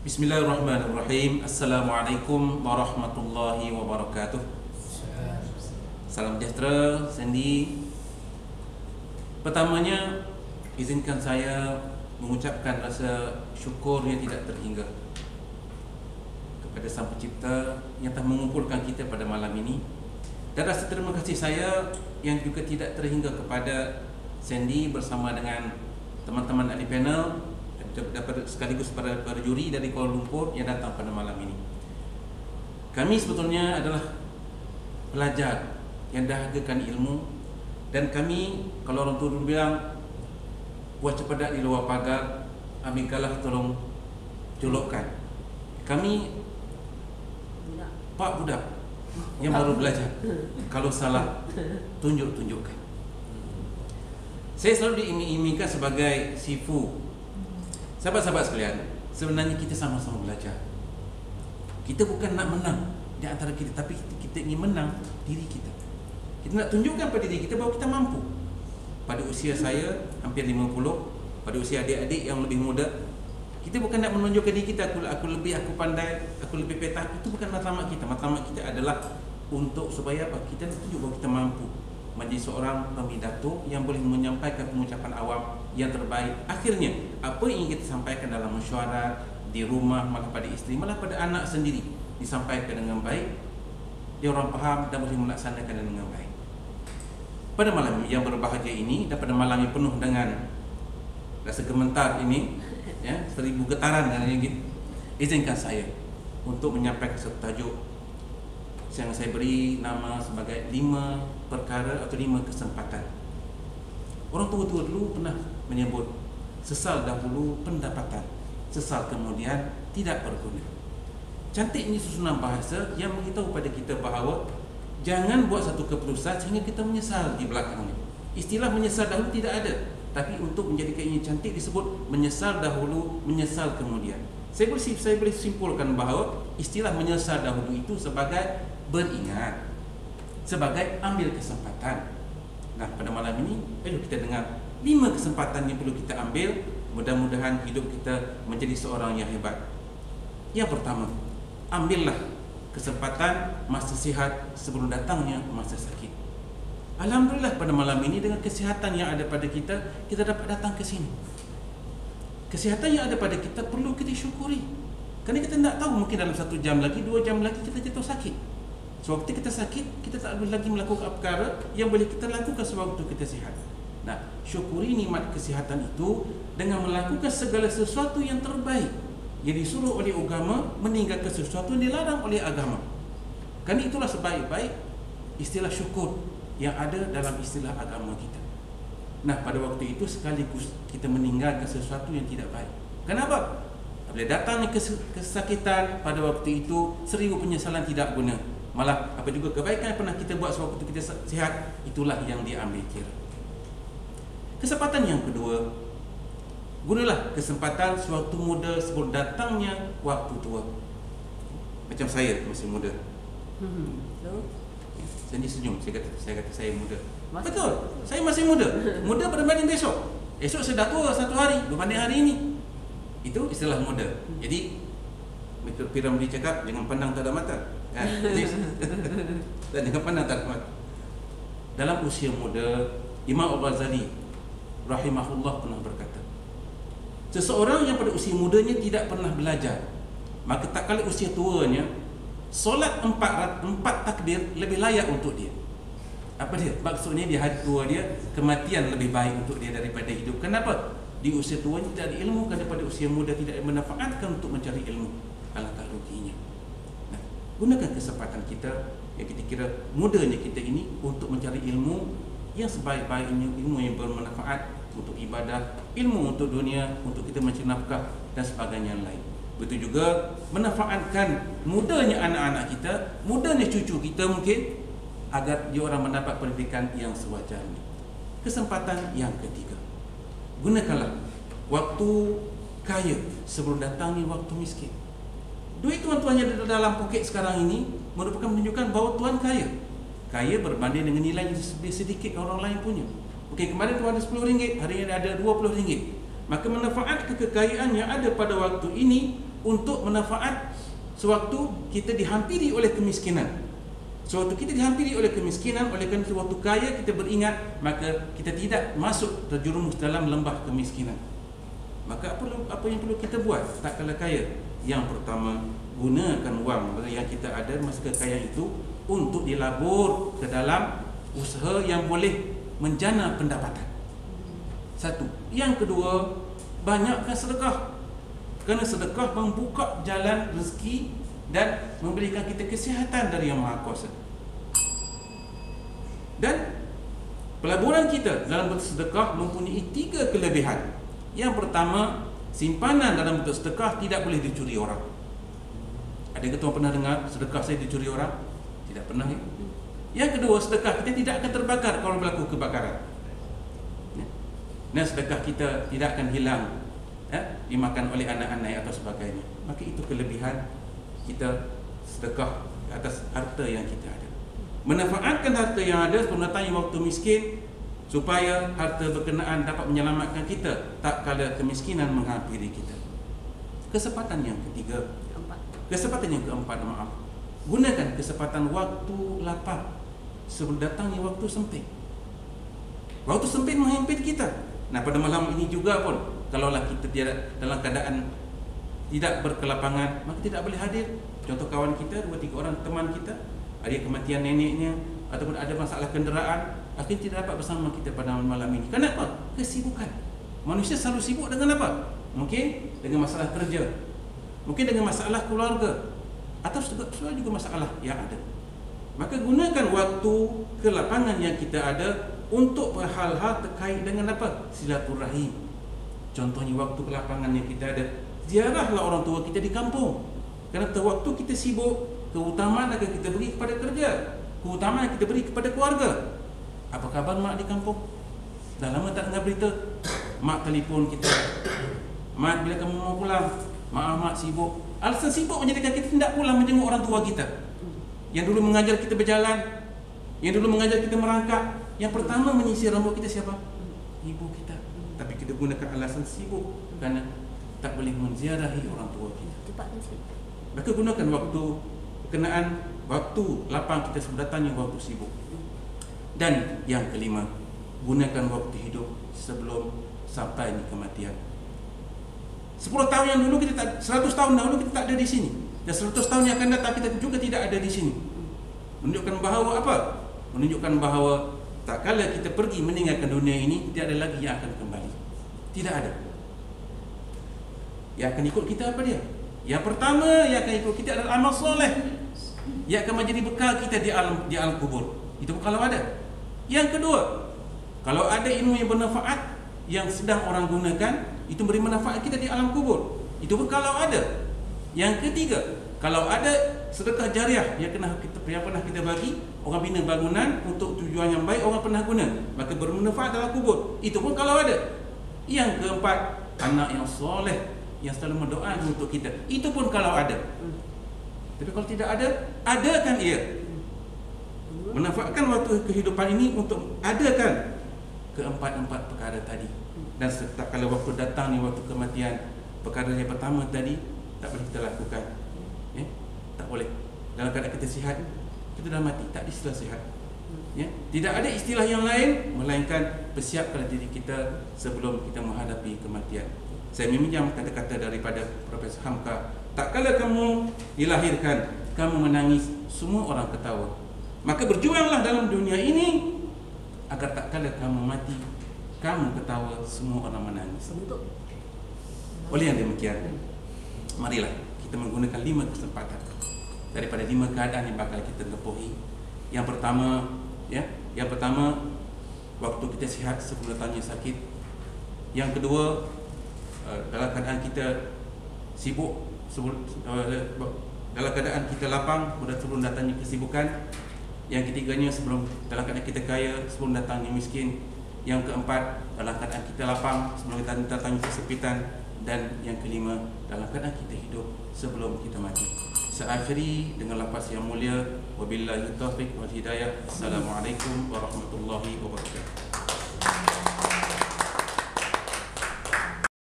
Bismillahirrahmanirrahim. Assalamualaikum warahmatullahi wabarakatuh. Salam sejahtera, Sandy. Pertamanya, izinkan saya mengucapkan rasa syukur yang tidak terhingga kepada Sang Pencipta yang telah mengumpulkan kita pada malam ini, dan rasa terima kasih saya yang juga tidak terhingga kepada Sandy bersama dengan teman-teman ahli panel, sekaligus para juri dari Kuala Lumpur yang datang pada malam ini. Kami sebetulnya adalah pelajar yang dahagakan ilmu, dan kami, kalau orang tua dulu bilang, buat cepadak di luar pagar, ambil galah tolong colokkan. Kami pak budak yang baru belajar. Kalau salah, tunjukkan. Saya selalu diiming-imingkan sebagai sifu. Sahabat-sahabat sekalian, sebenarnya kita sama-sama belajar. Kita bukan nak menang di antara kita, tapi kita ingin menang diri kita. Kita nak tunjukkan pada diri kita bahawa kita mampu. Pada usia saya hampir 50, pada usia adik-adik yang lebih muda, kita bukan nak menunjukkan diri kita, aku lebih, aku pandai, aku lebih petah. Itu bukan matlamat kita. Matlamat kita adalah untuk supaya apa? Kita nak tunjuk bahawa kita mampu menjadi seorang pemidato yang boleh menyampaikan pengucapan awam yang terbaik. Akhirnya, apa yang ingin kita sampaikan dalam mesyuarat, di rumah, malah pada isteri, malah pada anak sendiri, disampaikan dengan baik, dia orang faham dan boleh melaksanakan dengan baik. Pada malam yang berbahagia ini, dan pada malam yang penuh dengan rasa gemetar ini, ya, 1000 getaran dan lain-lain, izinkan saya untuk menyampaikan satu tajuk yang saya beri nama sebagai 5 perkara atau 5 kesempatan. Orang tua-tua dulu pernah menyebut, sesal dahulu pendapatan, sesal kemudian tidak berguna. Cantiknya susunan bahasa yang memberitahu pada kita bahawa jangan buat satu keputusan sehingga kita menyesal di belakangnya. Istilah menyesal dahulu tidak ada, tapi untuk menjadikan ini cantik disebut menyesal dahulu, menyesal kemudian. Saya boleh simpulkan bahawa istilah menyesal dahulu itu sebagai beringat, sebagai ambil kesempatan. Nah, pada malam ini, ayo kita dengar 5 kesempatan yang perlu kita ambil. Mudah-mudahan hidup kita menjadi seorang yang hebat. Yang pertama, ambillah kesempatan masa sihat sebelum datangnya masa sakit. Alhamdulillah pada malam ini dengan kesihatan yang ada pada kita, kita dapat datang ke sini. Kesihatan yang ada pada kita perlu kita syukuri. Kerana kita tidak tahu, mungkin dalam 1 jam lagi, 2 jam lagi kita jatuh sakit. Sewaktu kita sakit, kita tak boleh lagi melakukan perkara yang boleh kita lakukan sewaktu kita sihat. Nah, syukuri nikmat kesihatan itu dengan melakukan segala sesuatu yang terbaik yang disuruh oleh agama, meninggalkan sesuatu yang dilarang oleh agama. Kerana itulah sebaik-baik istilah syukur yang ada dalam istilah agama kita. Nah, pada waktu itu sekaligus kita meninggalkan sesuatu yang tidak baik. Kenapa? Bila datangnya kesakitan, pada waktu itu 1000 penyesalan tidak guna. Malah apa juga kebaikan yang pernah kita buat sewaktu kita sihat, itulah yang diambil kira. Kesempatan yang kedua, gunalah kesempatan sewaktu muda sebelum datangnya waktu tua. Macam saya masih muda. Sandy senyum, saya kata saya muda. Betul, saya masih muda. Muda berbanding besok. Esok saya dah tua 1 hari berbanding hari ini. Itu istilah muda. Jadi Piramli cakap, jangan pandang tak ada mata. Dan jangan pandang tak ada mata. Dalam usia muda, Imam Al-Ghazali rahimahullah pernah berkata, seseorang yang pada usia mudanya tidak pernah belajar, maka tak kala usia tuanya, solat 4 takbir lebih layak untuk dia. Apa dia? Maksudnya di hari tua dia, kematian lebih baik untuk dia daripada hidup. Kenapa? Di usia tua tidak ada ilmu, kerana pada usia muda tidak dimanfaatkan untuk mencari ilmu. Alangkah ruginya. Nah, gunakan kesempatan kita yang kita kira mudanya kita ini untuk mencari ilmu yang sebaik-baiknya, ilmu yang bermanfaat untuk ibadah, ilmu untuk dunia, untuk kita mencari nafkah dan sebagainya lain. Betul juga memanfaatkan mudanya anak-anak kita, mudanya cucu kita mungkin, agar dia orang mendapat pendidikan yang sewajarnya. Kesempatan yang ketiga, gunakanlah waktu kaya sebelum datangnya waktu miskin. Duit tuan-tuan yang ada dalam poket sekarang ini merupakan menunjukkan bahawa tuan kaya. Kaya berbanding dengan nilai yang lebih sedikit orang lain punya. Okey, kemarin tuan ada RM10, hari ini ada RM20. Maka manfaat kekayaan yang ada pada waktu ini untuk manfaat sewaktu kita dihampiri oleh kemiskinan. Sewaktu kita dihampiri oleh kemiskinan, oleh kerana sewaktu kaya kita beringat, maka kita tidak masuk terjerumus dalam lembah kemiskinan. Maka apa yang perlu kita buat tak kala kaya? Yang pertama, gunakan wang yang kita ada masa kekayaan itu untuk dilabur ke dalam usaha yang boleh menjana pendapatan. Satu. Yang kedua, banyakkan sedekah. Kerana sedekah membuka jalan rezeki dan memberikan kita kesihatan dari Yang Maha Kuasa. Dan pelaburan kita dalam bentuk sedekah mempunyai 3 kelebihan. Yang pertama, simpanan dalam bentuk sedekah tidak boleh dicuri orang. Adakah tuan pernah dengar sedekah saya dicuri orang? Tidak pernah ya? Yang kedua, sedekah kita tidak akan terbakar kalau berlaku kebakaran. Dan sedekah kita tidak akan hilang dimakan oleh anak-anak atau sebagainya. Maka itu kelebihan kita sedekah atas harta yang kita ada. Manfaatkan harta yang ada sebelum datangnya waktu miskin, supaya harta berkenaan dapat menyelamatkan kita tak kala kemiskinan menghampiri kita. Kesempatan yang ketiga, kesempatan yang keempat, gunakan kesempatan waktu lapang sebelum datangnya waktu sempit. Waktu sempit menghimpit kita. Nah, pada malam ini juga pun, kalaulah kita tidak dalam keadaan tidak berkelapangan, maka tidak boleh hadir. Contoh kawan kita, 2-3 orang teman kita, ada kematian neneknya ataupun ada masalah kenderaan, akhirnya tidak dapat bersama kita pada malam ini. Kenapa? Kesibukan. Manusia selalu sibuk dengan apa? Mungkin dengan masalah kerja, mungkin dengan masalah keluarga, atau juga masalah yang ada. Maka gunakan waktu kelapangan yang kita ada untuk hal-hal terkait dengan apa? Silaturahim. Contohnya waktu kelapangan yang kita ada, ziarahlah orang tua kita di kampung. Kerana waktu kita sibuk, keutamaan akan kita beri kepada kerja, keutamaan kita beri kepada keluarga. Apa khabar mak di kampung? Dah lama tak dengar berita. Mak telefon kita, mak bila kamu mau pulang? Maaf mak sibuk. Alasan sibuk menjadikan kita tidak pulang menjenguk orang tua kita yang dulu mengajar kita berjalan, yang dulu mengajar kita merangkak. Yang pertama menyisir rambut kita siapa? Ibu kita. Tapi kita gunakan alasan sibuk kerana tak boleh menziarahi orang tua kita. Maka gunakan waktu berkenaan waktu lapang kita sebelum datangnya waktu sibuk. Dan yang kelima, gunakan waktu hidup sebelum sampai kematian. 10 tahun yang dulu kita tak, 100 tahun dahulu kita tak ada di sini, dan 100 tahun yang akan datang kita juga tidak ada di sini. Menunjukkan bahawa apa? Menunjukkan bahawa tak kala kita pergi meninggalkan dunia ini, tidak ada lagi yang akan kembali. Tidak ada. Yang akan ikut kita apa dia? Yang pertama yang akan ikut kita adalah amal soleh, yang akan menjadi bekal kita di alam kubur. Itu kalau ada. Yang kedua, kalau ada ilmu yang bermanfaat yang sedang orang gunakan, itu beri manfaat kita di alam kubur. Itu pun kalau ada. Yang ketiga, kalau ada sedekah jariah yang pernah kita bagi, orang bina bangunan untuk tujuan yang baik, orang pernah guna, maka bermanfaat dalam kubur. Itu pun kalau ada. Yang keempat, anak yang soleh yang selalu mendoa untuk kita. Itu pun kalau ada. Tapi kalau tidak ada, adakan ia. Manfaatkan waktu kehidupan ini untuk adakan keempat-empat perkara tadi. Dan tak kala waktu datang ni, waktu kematian, perkara yang pertama tadi tak boleh kita lakukan. Tak boleh. Dalam keadaan kita sihat, kita dah mati, tak ada istilah sihat. Tidak ada istilah yang lain melainkan persiapkan diri kita sebelum kita menghadapi kematian. Saya meminjam kata-kata daripada Profesor Hamka. Tak kala kamu dilahirkan, kamu menangis, semua orang ketawa. Maka berjuanglah dalam dunia ini agar tak kala kamu mati, kamu ketawa, semua orang menangis. Oleh yang demikian, marilah kita menggunakan 5 kesempatan daripada 5 keadaan yang bakal kita tempuhi. Yang pertama, waktu kita sihat sebelum datangnya sakit. Yang kedua, dalam keadaan kita sibuk, dalam keadaan kita lapang sebelum datangnya kesibukan. Yang ketiganya, dalam keadaan kita kaya sebelum datangnya miskin. Yang keempat, dalam keadaan kita lapang sebelum datangnya kesempitan. Dan yang kelima, dalam keadaan kita hidup sebelum kita mati. Saya akhiri dengan lafaz yang mulia, wabillahi taufiq wal hidayah. Assalamualaikum warahmatullahi wabarakatuh.